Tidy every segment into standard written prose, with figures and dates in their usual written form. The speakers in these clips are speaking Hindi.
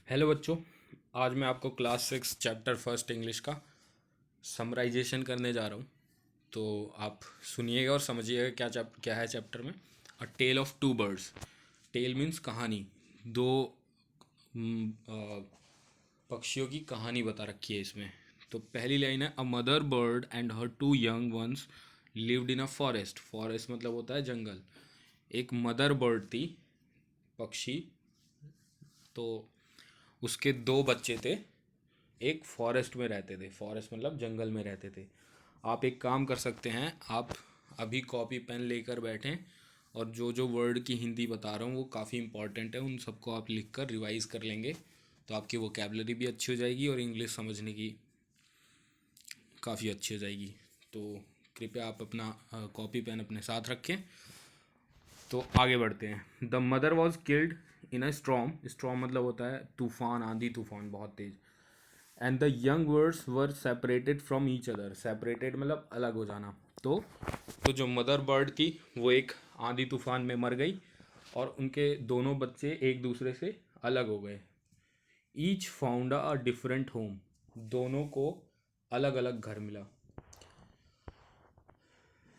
हेलो बच्चों। आज मैं आपको क्लास 6 चैप्टर फर्स्ट इंग्लिश का समराइजेशन करने जा रहा हूँ। तो आप सुनिएगा और समझिएगा क्या है चैप्टर में। A tale of two birds. Tale means कहानी। दो पक्षियों की कहानी बता रखी है इसमें। तो पहली लाइन है, a mother bird and her two young ones lived in a forest. Forest मतलब होता है जंगल। एक मदर बर्ड थी, पक्षी। तो उसके दो बच्चे थे, एक फॉरेस्ट में रहते थे। फॉरेस्ट मतलब जंगल में रहते थे। आप एक काम कर सकते हैं, आप अभी कॉपी पेन लेकर बैठें और जो जो वर्ड की हिंदी बता रहा हूँ वो काफ़ी इंपॉर्टेंट है, उन सबको आप लिख कर रिवाइज़ कर लेंगे तो आपकी वोकेबलरी भी अच्छी हो जाएगी और इंग्लिश समझने की काफ़ी अच्छी हो जाएगी। तो कृपया आप अपना कॉपी पेन अपने साथ रखें। तो आगे बढ़ते हैं। The mother was killed in a storm. Storm मतलब होता है तूफान, आंधी तूफान बहुत तेज। And the young birds were separated from each other. Separated मतलब अलग हो जाना। तो जो मदर बर्ड थी वो एक आंधी तूफान में मर गई और उनके दोनों बच्चे एक दूसरे से अलग हो गए। Each found a different home. दोनों को अलग अलग घर मिला।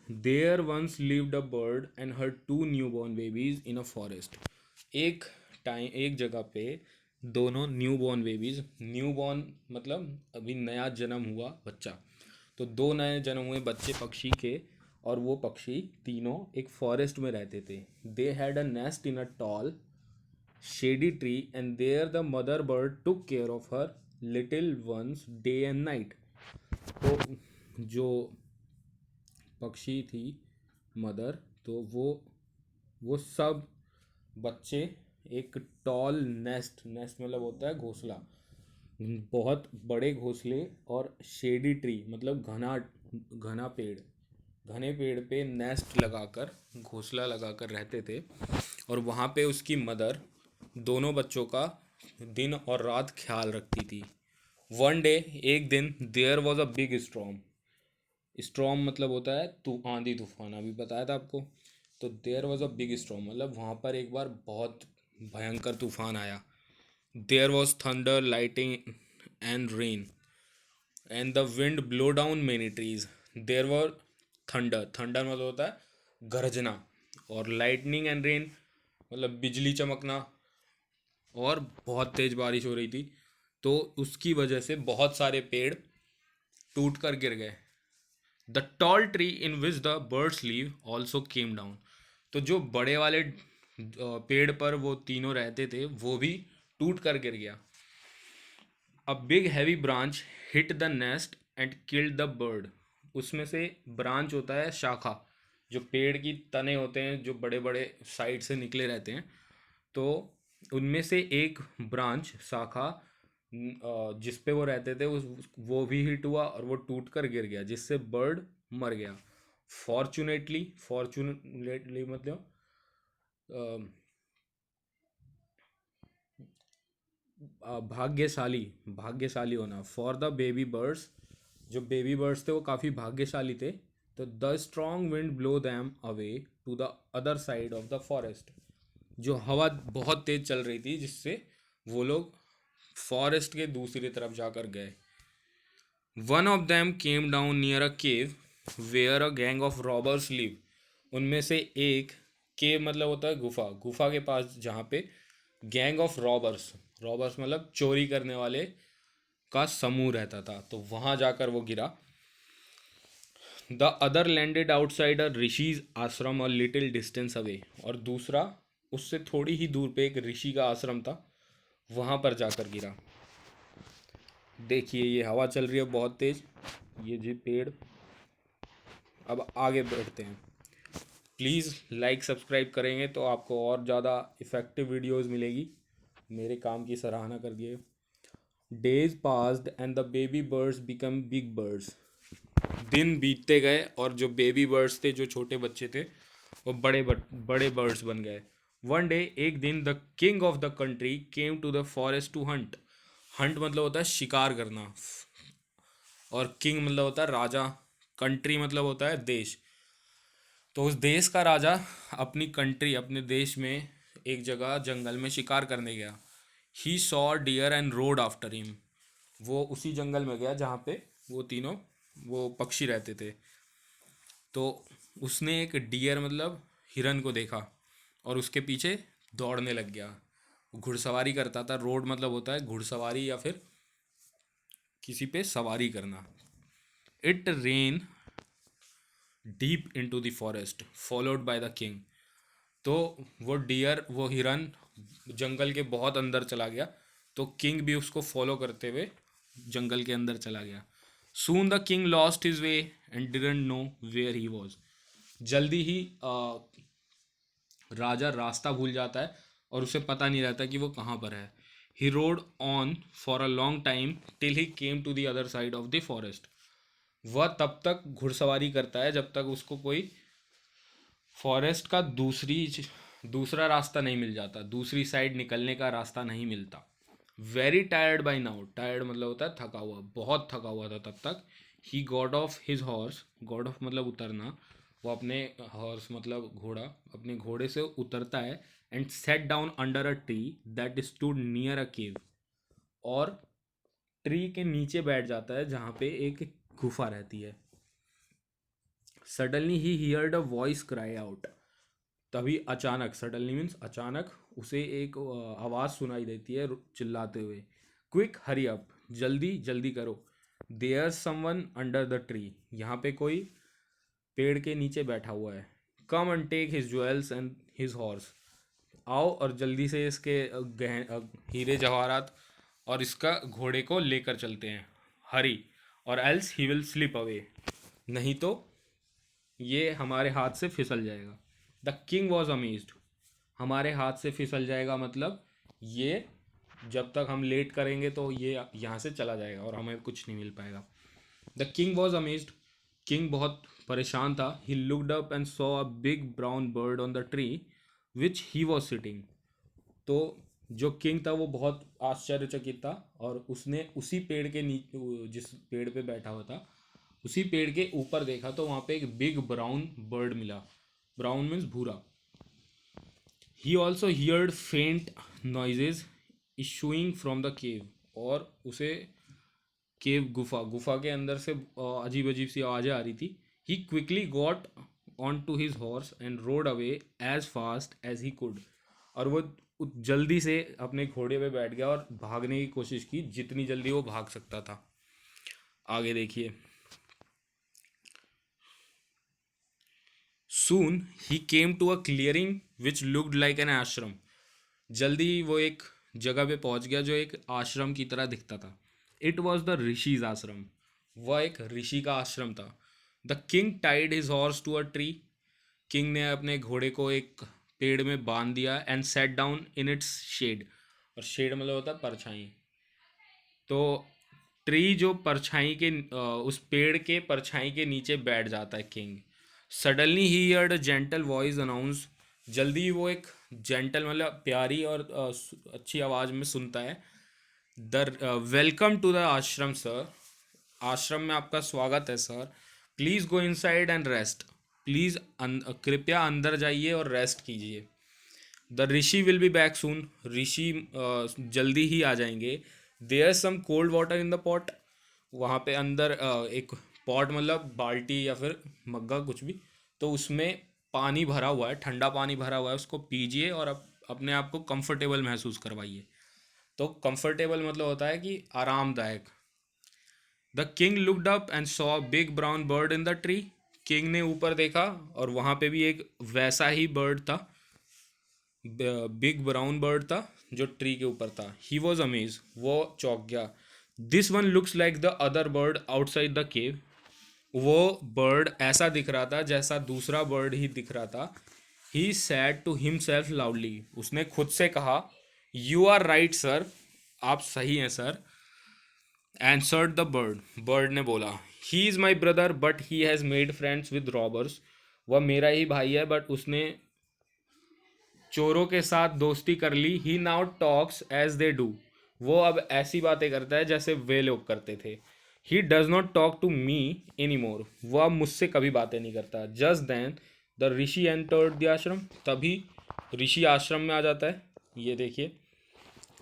There once lived a bird and her two newborn babies in a forest. एक जगह पे दोनों newborn babies, newborn मतलब अभी नया जन्म हुआ बच्चा, तो दो नए जन्म हुए बच्चे पक्षी के, और वो पक्षी तीनों एक फॉरेस्ट में रहते थे। They had a nest in a tall shady tree and there the mother bird took care of her little ones day and night. तो जो पक्षी थी मदर, तो वो सब बच्चे एक टॉल नेस्ट, नेस्ट मतलब होता है घोंसला, बहुत बड़े घोंसले, और शेडी ट्री मतलब घना घना पेड़, घने पेड़ पे नेस्ट लगाकर, घोंसला लगाकर रहते थे। और वहाँ पे उसकी मदर दोनों बच्चों का दिन और रात ख्याल रखती थी। वन डे, एक दिन, there was a big storm. Storm मतलब होता है तू आंधी तूफान, अभी बताया था आपको। तो there was a big storm मतलब वहाँ पर एक बार बहुत भयंकर तूफान आया। There was thunder, lightning and rain and the wind blow down many trees. There were thunder, thunder मतलब होता है गरजना, और लाइटनिंग एंड रेन मतलब बिजली चमकना, और बहुत तेज बारिश हो रही थी। तो उसकी वजह से बहुत सारे पेड़ टूट कर गिर गए। The tall tree in which the birds leave also came down. तो जो बड़े वाले पेड़ पर वो तीनों रहते थे वो भी टूट कर गिर गया। A big heavy branch hit the nest and killed the bird. उसमें से ब्रांच होता है शाखा, जो पेड़ की तने होते हैं जो बड़े बड़े साइड से निकले रहते हैं। तो उनमें से एक ब्रांच, शाखा, जिस पे वो रहते थे वो भी हिट हुआ और वो टूट कर गिर गया, जिससे बर्ड मर गया। फॉर्चुनेटली, फॉर्चुनेटली मतलब भाग्यशाली, भाग्यशाली होना। फॉर द बेबी बर्ड्स, जो बेबी बर्ड्स थे वो काफ़ी भाग्यशाली थे। तो the strong wind blow them away to the other side of the forest. जो हवा बहुत तेज चल रही थी जिससे वो लोग फॉरेस्ट के दूसरी तरफ जाकर गए। One of them came down near a cave where a gang of robbers live. उनमें से एक, केव मतलब होता है गुफा, गुफा के पास जहाँ पे गैंग ऑफ रॉबर्स, रॉबर्स मतलब चोरी करने वाले का समूह रहता था, तो वहाँ जाकर वो गिरा। द अदर लैंडेड आउटसाइड अ ऋषिज आश्रम अ लिटिल डिस्टेंस अवे। और दूसरा उससे थोड़ी ही दूर पे एक ऋषि का आश्रम था, वहाँ पर जाकर गिरा। देखिए ये हवा चल रही है बहुत तेज, ये जी पेड़। अब आगे बढ़ते हैं। प्लीज़ लाइक सब्सक्राइब करेंगे तो आपको और ज़्यादा इफ़ेक्टिव वीडियोस मिलेगी। मेरे काम की सराहना कर दिए। Days passed and the baby birds become big birds. दिन बीतते गए और जो बेबी बर्ड्स थे, जो छोटे बच्चे थे, वो बड़े बर्ड्स बन गए। वन डे, एक दिन, the king of the country came to the forest to hunt. Hunt मतलब होता है शिकार करना, और किंग मतलब होता है राजा, कंट्री मतलब होता है देश। तो उस देश का राजा अपनी कंट्री, अपने देश में एक जगह जंगल में शिकार करने गया। He saw deer and rode after him. वो उसी जंगल में गया जहाँ पे वो तीनों वो पक्षी रहते थे। तो उसने एक डियर मतलब हिरन को देखा और उसके पीछे दौड़ने लग गया। वो घुड़सवारी करता था। रोड मतलब होता है घुड़सवारी या फिर किसी पे सवारी करना। It rain deep into the forest followed by the king. तो वो डियर वो हिरन जंगल के बहुत अंदर चला गया, तो किंग भी उसको फॉलो करते हुए जंगल के अंदर चला गया। Soon the king lost his way and didn't know where he was. जल्दी ही राजा रास्ता भूल जाता है और उसे पता नहीं रहता कि वो कहाँ पर है। He rode on for a long time till he came to the other side of the forest. वह तब तक घुड़सवारी करता है जब तक उसको कोई फॉरेस्ट का दूसरा रास्ता नहीं मिल जाता, दूसरी साइड निकलने का रास्ता नहीं मिलता। Very tired by now, tired मतलब होता है थका हुआ, बहुत थका हुआ था तब तक। He got off his horse, got off मतलब उतरना, वो अपने हॉर्स मतलब घोड़ा, अपने घोड़े से उतरता है। And set down under a tree that stood near a cave. और ट्री के नीचे बैठ जाता है जहाँ पे एक गुफा रहती है। Suddenly he heard a voice cry out. तभी अचानक, सडनली मीन्स अचानक, उसे एक आवाज़ सुनाई देती है चिल्लाते हुए, क्विक हरी अप, जल्दी जल्दी करो, there someone under the tree, यहाँ पे कोई पेड़ के नीचे बैठा हुआ है। Come and take his jewels and his horse, आओ और जल्दी से इसके हीरे जवाहरात और इसका घोड़े को लेकर चलते हैं, हरी, और else he will slip away, नहीं तो ये हमारे हाथ से फिसल जाएगा। The king was amazed. हमारे हाथ से फिसल जाएगा मतलब ये जब तक हम लेट करेंगे तो ये यहाँ से चला जाएगा और हमें कुछ नहीं मिल पाएगा। The king was amazed. King बहुत परेशान था। He looked up and saw a big brown bird on the tree which he was sitting. तो जो किंग था वो बहुत आश्चर्यचकित था और उसने उसी पेड़ के नीचे, जिस पेड़ पे बैठा हुआ था, उसी पेड़ के ऊपर देखा तो वहाँ पे एक बिग ब्राउन बर्ड मिला। ब्राउन मीन्स भूरा। ही ऑल्सो हियर्ड फेंट noises issuing from the cave. और उसे केव, गुफा, गुफा के अंदर से अजीब अजीब सी आवाज़ें आ रही थी। He quickly got on to his horse and rode away as fast as he could. और वो जल्दी से अपने घोड़े पे बैठ गया और भागने की कोशिश की जितनी जल्दी वो भाग सकता था। आगे देखिए। Soon he came to a clearing which looked like an ashram. जल्दी ही वो एक जगह पे पहुंच गया जो एक आश्रम की तरह दिखता था। इट वॉज द ऋषिज आश्रम। वह एक ऋषि का आश्रम था। The king tied his horse to a tree. King ने अपने घोड़े को एक पेड़ में बांध दिया and set down in its shade. और शेड मतलब होता है परछाई। तो ट्री जो परछाई के उस पेड़ के परछाई के नीचे बैठ जाता है king. Suddenly he heard a gentle voice announce. जल्दी ही वो एक जेंटल मतलब प्यारी और अच्छी आवाज़ में सुनता है, the welcome to the ashram sir. आश्रम में आपका स्वागत है sir. Please go inside and rest. Please कृपया अंदर जाइए और रेस्ट कीजिए। The rishi will be back soon. ऋषि जल्दी ही आ जाएंगे। There some cold water in the pot. वहाँ पे अंदर एक पॉट मतलब बाल्टी या फिर मग्गा कुछ भी, तो उसमें पानी भरा हुआ है, ठंडा पानी भरा हुआ है, उसको पीजिए और अपने आप को कंफर्टेबल महसूस करवाइए। तो कंफर्टेबल मतलब होता है कि आरामदायक। The king looked up and saw big brown bird in the tree. King ने ऊपर देखा और वहाँ पे भी एक वैसा ही बर्ड था, बिग ब्राउन बर्ड था जो ट्री के ऊपर था। ही वॉज अमेज, वो चौंक गया। This one looks like the other bird outside the cave. वो बर्ड ऐसा दिख रहा था जैसा दूसरा बर्ड ही दिख रहा था। ही सैड टू हिमसेल्फ लाउडली। उसने खुद से कहा, यू आर राइट सर, आप सही हैं sir. Answered the bird, bird ने बोला, he is my brother but he has made friends with robbers. वह मेरा ही भाई है बट उसने चोरों के साथ दोस्ती कर ली। He now talks as they do. वो अब ऐसी बातें करता है जैसे वे लोग करते थे। He does not talk to me any more. वह अब मुझसे कभी बातें नहीं करता। Just then the rishi entered the ashram. तभी ऋषि आश्रम में आ जाता है। ये देखिए,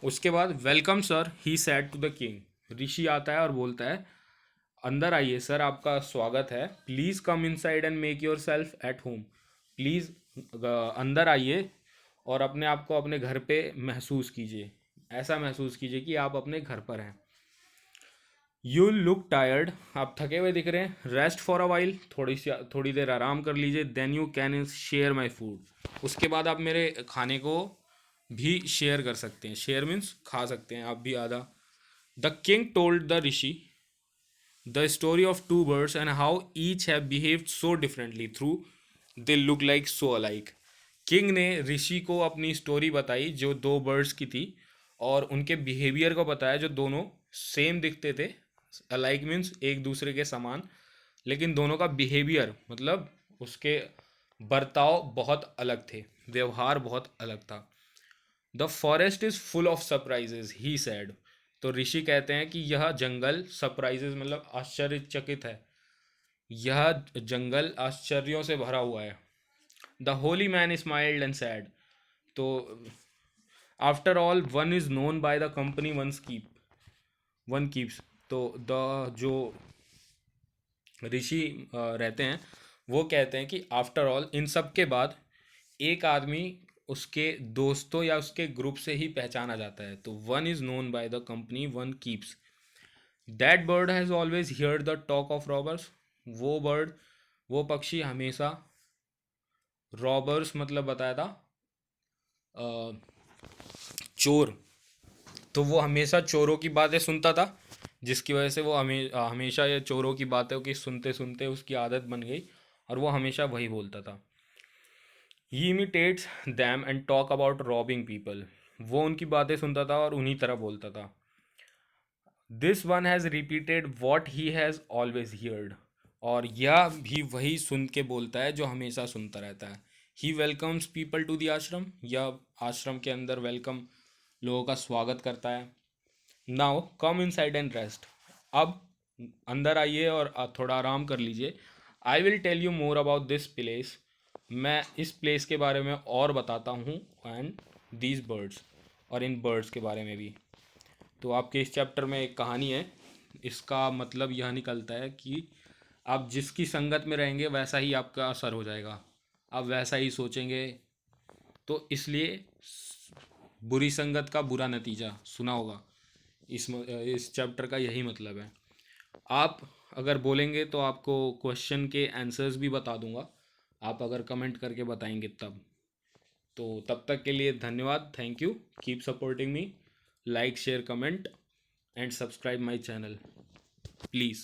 उसके बाद welcome sir he said to the king. ऋषि आता है और बोलता है अंदर आइए सर, आपका स्वागत है। Please come inside and make your self at home. Please अंदर आइए और अपने आप को अपने घर पे महसूस कीजिए, ऐसा महसूस कीजिए कि आप अपने घर पर हैं। यू लुक टायर्ड, आप थके हुए दिख रहे हैं। रेस्ट फॉर अ वाइल, थोड़ी देर आराम कर लीजिए। Then you can share my food, उसके बाद आप मेरे खाने को भी शेयर कर सकते हैं। शेयर मीन्स खा सकते हैं आप भी आधा। The king told the rishi the story of two birds and how each have behaved so differently through they look like so alike. King ने ऋषि को अपनी स्टोरी बताई जो दो बर्ड्स की थी, और उनके बिहेवियर को बताया जो दोनों सेम दिखते थे। अलाइक मीन्स एक दूसरे के समान, लेकिन दोनों का बिहेवियर मतलब उसके बर्ताव बहुत अलग थे, व्यवहार बहुत अलग था। The forest is full of surprises he sad. तो ऋषि कहते हैं कि यह जंगल सरप्राइजेज मतलब आश्चर्यचकित है, यह जंगल आश्चर्यों से भरा हुआ है। The holy man smiled and said. तो after all one is known by the company one keeps. तो द जो ऋषि रहते हैं वो कहते हैं कि आफ्टर ऑल, इन सब के बाद एक आदमी उसके दोस्तों या उसके ग्रुप से ही पहचाना जाता है। तो one is known by the company one keeps. That bird has always heard the talk of robbers. वो बर्ड, वो पक्षी हमेशा रॉबर्स मतलब बताया था अ, चोर। तो वो हमेशा चोरों की बातें सुनता था, जिसकी वजह से वो हमेशा ये चोरों की बातों की सुनते सुनते उसकी आदत बन गई, और वो हमेशा वही बोलता था। He imitates them and talk about robbing people. वो उनकी बातें सुनता था और उन्हीं तरह बोलता था। This one has repeated what he has always heard. और यह भी वही सुन के बोलता है जो हमेशा सुनता रहता है। ही वेलकम्स पीपल टू द आश्रम, यह आश्रम के अंदर वेलकम, लोगों का स्वागत करता है। Now come inside and rest. अब अंदर आइए और थोड़ा आराम कर लीजिए। I will tell you more about this place, मैं इस प्लेस के बारे में और बताता हूँ, एंड दीज बर्ड्स, और इन बर्ड्स के बारे में भी। तो आपके इस चैप्टर में एक कहानी है। इसका मतलब यह निकलता है कि आप जिसकी संगत में रहेंगे वैसा ही आपका असर हो जाएगा, आप वैसा ही सोचेंगे। तो इसलिए बुरी संगत का बुरा नतीजा, सुना होगा। इस चैप्टर का यही मतलब है। आप अगर बोलेंगे तो आपको क्वेश्चन के आंसर्स भी बता दूंगा, आप अगर कमेंट करके बताएंगे तब। तो तब तक के लिए धन्यवाद, thank you, keep supporting me, like share comment and subscribe my channel please.